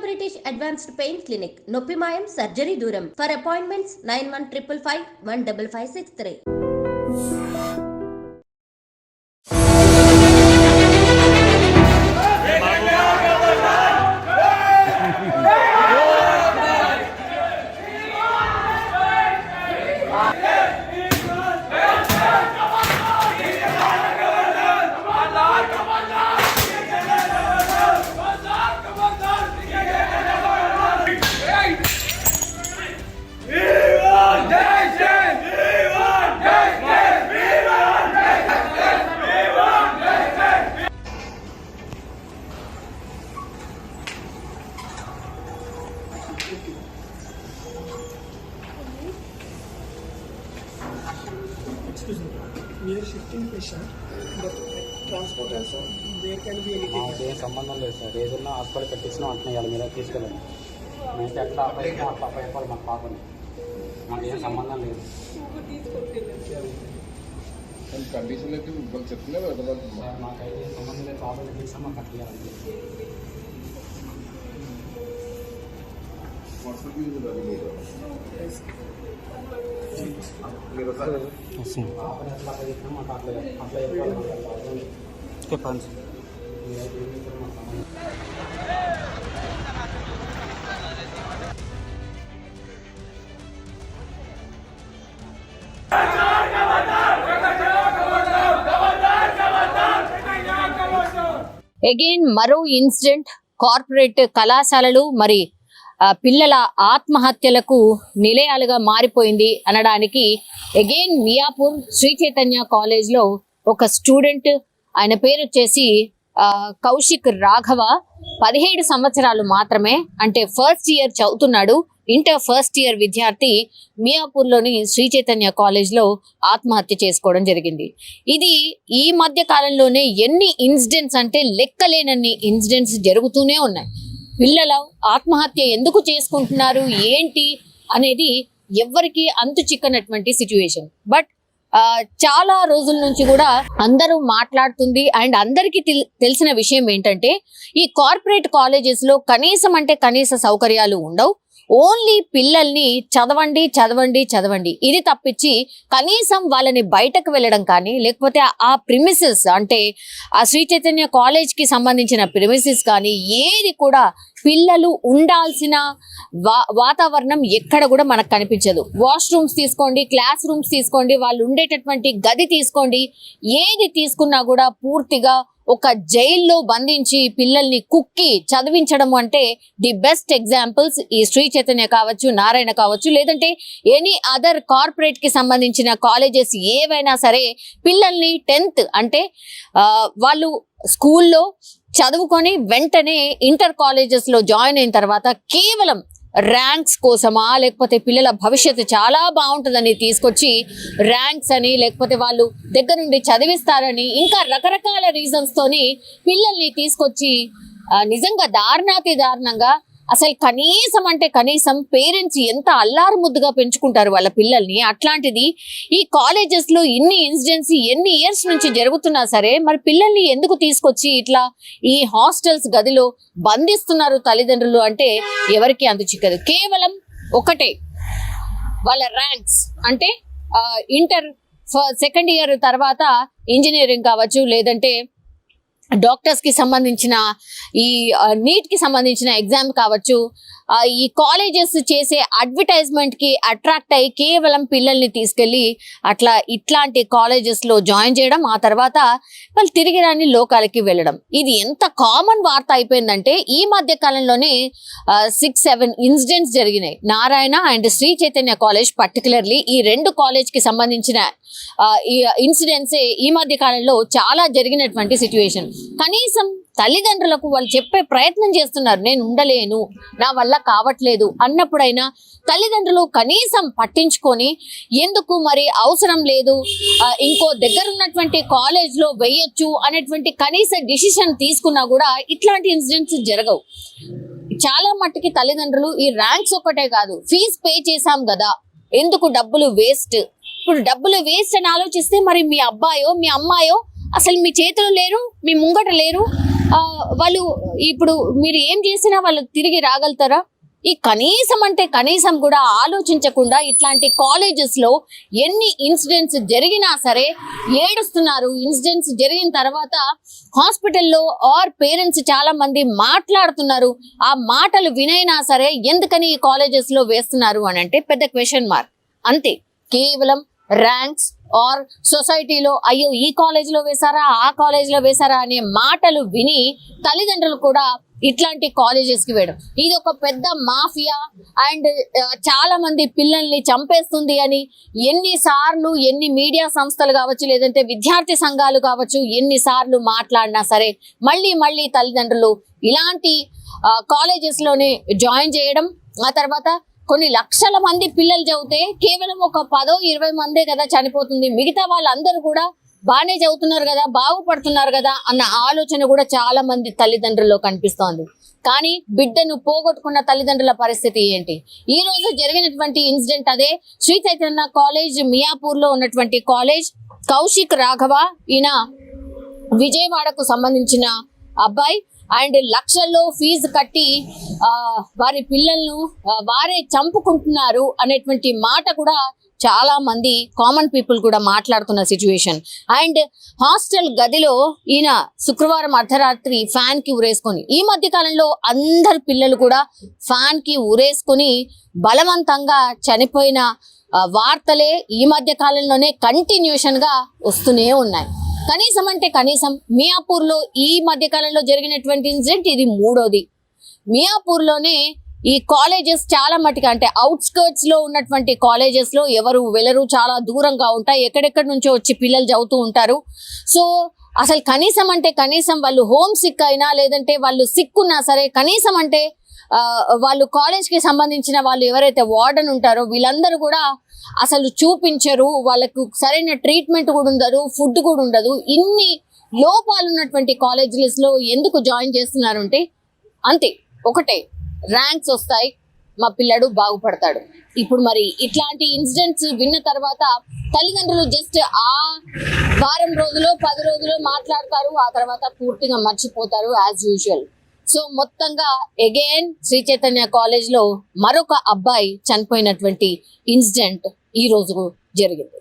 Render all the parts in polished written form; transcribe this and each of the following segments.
British Advanced Pain Clinic, Noppimayam Surgery Duram. For appointments 9155 15563. Excuse me, we are shifting patient, but transport also, there can be anything. ఏం సంబంధం లేదు sir, ఏదన్నా hospital పెట్టించినా అంటున్నాయి వాళ్ళు మీరే తీసుకెళ్ళండి. మేమైతే ఎట్లా అప్లై అట్లా అప్లై అయిపోవాలి మాకు పాపని, మాకు ఏం సంబంధం లేదు. కండిషన్ అయితే వాళ్ళు చెప్తున్నారు కదా సార్ మాకైతే ఏం సంబంధం లేదు, పాపని పెట్టించినా మాకు కట్టియాలండి. పాపని ఎట్లా అప్లై చేసినా మాకు అప్లై అయిపోవాలి. చెప్పండి సార్, మీరైతే ఏం చేస్తారో మాకు సంబంధం. అగైన్ మరో ఇన్సిడెంట్. కార్పొరేట్ కళాశాలలు మరి పిల్లల ఆత్మహత్యలకు నిలయాలుగా మారిపోయింది అనడానికి అగైన్ మియాపూర్ శ్రీ చైతన్య కాలేజ్ లో ఒక స్టూడెంట్, ఆయన పేరు వచ్చేసి కౌశిక్ రాఘవ, 17 సంవత్సరాలు మాత్రమే, అంటే ఫస్ట్ ఇయర్ చదువుతున్నాడు, ఇంటర్ ఫస్ట్ ఇయర్ విద్యార్థి మియాపూర్ లోని శ్రీ చైతన్య కాలేజ్ లో ఆత్మహత్య చేసుకోవడం జరిగింది. ఇది ఈ మధ్య కాలంలోనే ఎన్ని ఇన్సిడెంట్స్ అంటే లెక్కలేనన్ని ఇన్సిడెంట్స్ జరుగుతూనే ఉన్నాయి. పిల్లలు ఆత్మహత్య ఎందుకు చేసుకుంటున్నారు ఏంటి అనేది ఎవ్వరికి అంతు చిక్కనటువంటి సిచ్యువేషన్. బట్ చాలా రోజుల నుంచి కూడా అందరూ మాట్లాడుతుంది అండ్ అందరికీ తెలిసిన విషయం ఏంటంటే ఈ కార్పొరేట్ కాలేజెస్ లో కనీసం అంటే కనీస సౌకర్యాలు ఉండవు. ఓన్లీ పిల్లల్ని చదవండి చదవండి చదవండి, ఇది తప్పించి కనీసం వాళ్ళని బయటకు వెళ్ళడం కానీ, లేకపోతే ఆ ప్రిమిసెస్ అంటే ఆ శ్రీ చైతన్య కాలేజ్ కి సంబంధించిన ప్రిమిసెస్ కానీ ఏది కూడా పిల్లలు ఉండాల్సిన వాతావరణం ఎక్కడ కూడా మనకు కనిపించదు. వాష్రూమ్స్ తీసుకోండి, క్లాస్ రూమ్స్ తీసుకోండి, వాళ్ళు ఉండేటటువంటి గది తీసుకోండి, ఏది తీసుకున్నా కూడా పూర్తిగా ఒక జైల్లో బంధించి పిల్లల్ని కుక్కి చదివించడం అంటే ది బెస్ట్ ఎగ్జాంపుల్స్ ఈ శ్రీ చైతన్య కావచ్చు, నారాయణ కావచ్చు, లేదంటే ఎనీ అదర్ కార్పొరేట్ కి సంబంధించిన కాలేజెస్ ఏవైనా సరే పిల్లల్ని 10th అంటే వాళ్ళు స్కూల్లో చదువుకొని వెంటనే ఇంటర్ కాలేజెస్ లో జాయిన్ అయిన తర్వాత కేవలం ర్యాంక్స్ కోసమా, లేకపోతే పిల్లల భవిష్యత్తు చాలా బాగుంటుందని తీసుకొచ్చి ర్యాంక్స్ అని, లేకపోతే వాళ్ళు దగ్గర నుండి చదివిస్తారని, ఇంకా రకరకాల రీజన్స్ తోని పిల్లల్ని తీసుకొచ్చి నిజంగా దారుణాతి దారుణంగా అసలు కనీసం అంటే కనీసం పేరెంట్స్ ఎంత అల్లారు ముద్దుగా పెంచుకుంటారు వాళ్ళ పిల్లల్ని. అట్లాంటిది ఈ కాలేజెస్ లో ఇన్ని ఇన్సిడెంట్స్ ఎన్ని ఇయర్స్ నుంచి జరుగుతున్నా సరే మరి పిల్లల్ని ఎందుకు తీసుకొచ్చి ఇట్లా ఈ హాస్టల్స్ గదిలో బంధిస్తున్నారు తల్లిదండ్రులు అంటే ఎవరికి అంతు చిక్కదు. కేవలం ఒకటే, వాళ్ళ ర్యాంక్స్. అంటే ఇంటర్ సెకండ్ ఇయర్ తర్వాత ఇంజనీరింగ్ కావచ్చు, లేదంటే డాక్టర్స్ కి సంబంధించిన ఈ నీట్ కి సంబంధించిన ఎగ్జామ్ కావచ్చు, ఈ కాలేజెస్ చేసే అడ్వర్టైజ్మెంట్ కి అట్రాక్ట్ అయ్యి కేవలం పిల్లల్ని తీసుకెళ్లి అట్లా ఇట్లాంటి కాలేజెస్ లో జాయిన్ చేయడం, ఆ తర్వాత వాళ్ళు తిరిగి రాని లోకాలకి వెళ్ళడం. ఇది ఎంత కామన్ వార్త అయిపోయిందంటే ఈ మధ్య కాలంలోనే 6-7 ఇన్సిడెంట్స్ జరిగినాయి. Narayana and Sri Chaitanya college particularly ఈ రెండు కాలేజ్ కి సంబంధించిన ఈ ఇన్సిడెంట్స్ ఈ మధ్య కాలంలో చాలా జరిగినటువంటి సిచ్యువేషన్. కనీసం తల్లిదండ్రులకు వాళ్ళు చెప్పే ప్రయత్నం చేస్తున్నారు, నేను ఉండలేను, నా వల్ల కావట్లేదు అన్నప్పుడైనా తల్లిదండ్రులు కనీసం పట్టించుకొని ఎందుకు మరి అవసరం లేదు, ఇంకో దగ్గర ఉన్నటువంటి కాలేజ్ లో వేయొచ్చు అనేటువంటి కనీస డిసిషన్ తీసుకున్నా కూడా ఇట్లాంటి ఇన్సిడెంట్స్ జరగవు. చాలా మట్టుకి తల్లిదండ్రులు ఈ ర్యాంక్స్ ఒక్కటే కాదు, ఫీజు పే చేశాం కదా ఎందుకు డబ్బులు వేస్ట్, ఇప్పుడు డబ్బులు వేస్ట్ అని ఆలోచిస్తే మరి మీ అబ్బాయో మీ అమ్మాయో అసలు మీ చేతులు లేరు, మీ ముంగట లేరు. వాళ్ళు ఇప్పుడు మీరు ఏం చేసినా వాళ్ళు తిరిగి రాగలుగుతారా? ఈ కనీసం అంటే కనీసం కూడా ఆలోచించకుండా ఇట్లాంటి కాలేజెస్ లో ఎన్ని ఇన్సిడెంట్స్ జరిగినా సరే ఏడుస్తున్నారు. ఇన్సిడెంట్స్ జరిగిన తర్వాత హాస్పిటల్లో ఆర్ పేరెంట్స్ చాలా మంది మాట్లాడుతున్నారు. ఆ మాటలు వినైనా సరే ఎందుకని ఈ కాలేజెస్ లో వేస్తున్నారు అని అంటే పెద్ద క్వశ్చన్ మార్క్. అంతే, కేవలం ర్యాంక్స్ ఆర్ సొసైటీలో అయ్యో ఈ కాలేజ్ లో వేశారా, ఆ కాలేజ్ లో వేశారా అనే మాటలు విని తల్లిదండ్రులు కూడా ఇట్లాంటి కాలేజెస్ కి వేయడం ఇది ఒక పెద్ద మాఫియా. అండ్ చాలా మంది పిల్లల్ని చంపేస్తుంది అని ఎన్నిసార్లు ఎన్ని మీడియా సంస్థలు కావచ్చు, లేదంటే విద్యార్థి సంఘాలు కావచ్చు, ఎన్నిసార్లు మాట్లాడినా సరే మళ్ళీ తల్లిదండ్రులు ఇలాంటి కాలేజెస్ లోనే జాయిన్ చేయడం. ఆ తర్వాత కొన్ని లక్షల మంది పిల్లలు చదివితే కేవలం ఒక 10-20 మందే కదా చనిపోతుంది, మిగతా వాళ్ళందరూ కూడా బాగానే చదువుతున్నారు కదా, బాగుపడుతున్నారు కదా అన్న ఆలోచన కూడా చాలా మంది తల్లిదండ్రుల్లో కనిపిస్తోంది. కానీ బిడ్డను పోగొట్టుకున్న తల్లిదండ్రుల పరిస్థితి ఏంటి? ఈ రోజు జరిగినటువంటి ఇన్సిడెంట్ అదే. శ్రీ చైతన్య కాలేజ్ మియాపూర్ లో ఉన్నటువంటి కాలేజ్. కౌశిక్ రాఘవ ఈయన విజయవాడకు సంబంధించిన అబ్బాయి. అండ్ లక్షల్లో ఫీజు కట్టి వారి పిల్లలను వారే చంపుకుంటున్నారు అనేటువంటి మాట కూడా చాలా మంది కామన్ పీపుల్ కూడా మాట్లాడుతున్న సిచ్యువేషన్. అండ్ హాస్టల్ గదిలో ఈయన శుక్రవారం అర్ధరాత్రి ఫ్యాన్ కి ఉరేసుకొని, ఈ మధ్య కాలంలో అందరు పిల్లలు కూడా ఫ్యాన్ కి ఉరేసుకొని బలవంతంగా చనిపోయిన వార్తలే ఈ మధ్య కాలంలోనే కంటిన్యూషన్ గా వస్తూనే ఉన్నాయి. కనీసం అంటే కనీసం మియాపూర్ లో ఈ మధ్య కాలంలో జరిగినటువంటి ఇన్సిడెంట్ ఇది మూడోది. మియాపూర్ లోనే ఈ కాలేజెస్ చాలా మటుకు అంటే అవుట్స్కర్ట్స్ లో ఉన్నటువంటి కాలేజెస్ లో ఎవరు వెళ్ళరు, చాలా దూరంగా ఉంటాయి, ఎక్కడెక్కడి నుంచో వచ్చి పిల్లలు చదువుతూ ఉంటారు. సో అసలు కనీసం అంటే కనీసం వాళ్ళు హోమ్ సిక్ అయినా లేదంటే వాళ్ళు సిక్ ఉన్నా సరే కనీసం అంటే వాళ్ళు కాలేజ్ కి సంబంధించిన వాళ్ళు ఎవరైతే వార్డెన్ ఉంటారో వీళ్ళందరూ కూడా అసలు చూపించరు, వాళ్ళకు సరైన ట్రీట్మెంట్ కూడా ఉండదు, ఫుడ్ కూడా ఉండదు. ఇన్ని లోపాలు ఉన్నటువంటి కాలేజెస్ లో ఎందుకు జాయిన్ చేస్తున్నారు అంటే అంతే, ఒకటే, ర్యాంక్స్ వస్తాయి, మా పిల్లడు బాగుపడతాడు. ఇప్పుడు మరి ఇట్లాంటి ఇన్సిడెంట్స్ విన్న తర్వాత తల్లిదండ్రులు జస్ట్ ఆ వారం రోజులు 10 రోజులు మాట్లాడతారు, ఆ తర్వాత పూర్తిగా మర్చిపోతారు యాజ్ యూజువల్. సో మొత్తంగా అగైన్ శ్రీ చైతన్య కాలేజ్ లో మరొక అబ్బాయి చనిపోయినటువంటి ఇన్సిడెంట్ ఈ రోజు జరిగింది.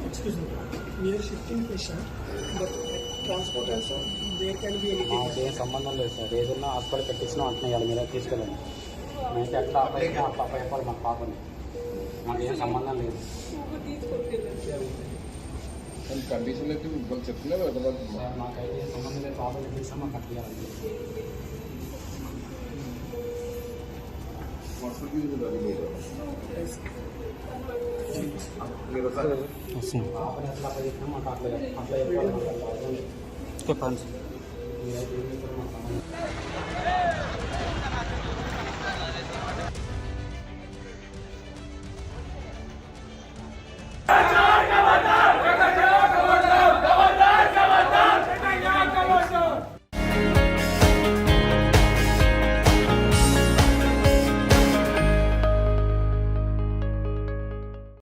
Excuse me, we are shifting patient, but transport also, there can be anything. మాకేం సంబంధం లేదు సార్, ఏదన్నా హాస్పిటల్ పెట్టించినా అంటున్నా ఇవాళ మీరే తీసుకెళ్ళండి. మేమైతే ఎట్లా అప్లై అట్లా అప్లై అయిపోవాలి మాకు పాపని, మాకేం సంబంధం లేదు. కండిషన్ అయితే వాళ్ళు చెప్తున్నారు అర్థమవుతుంది. సార్ మాకైతే ఏం సంబంధం లేదు, పాప పెట్టించినా మాకు అట్లా ఇవ్వాలి. పాపని ఎట్లా అప్లై చేసినా మాకు అట్లా చెప్పాలి. చెప్పండి సార్, మీరైతే ఏం చేస్తారో మాకు సంబంధం.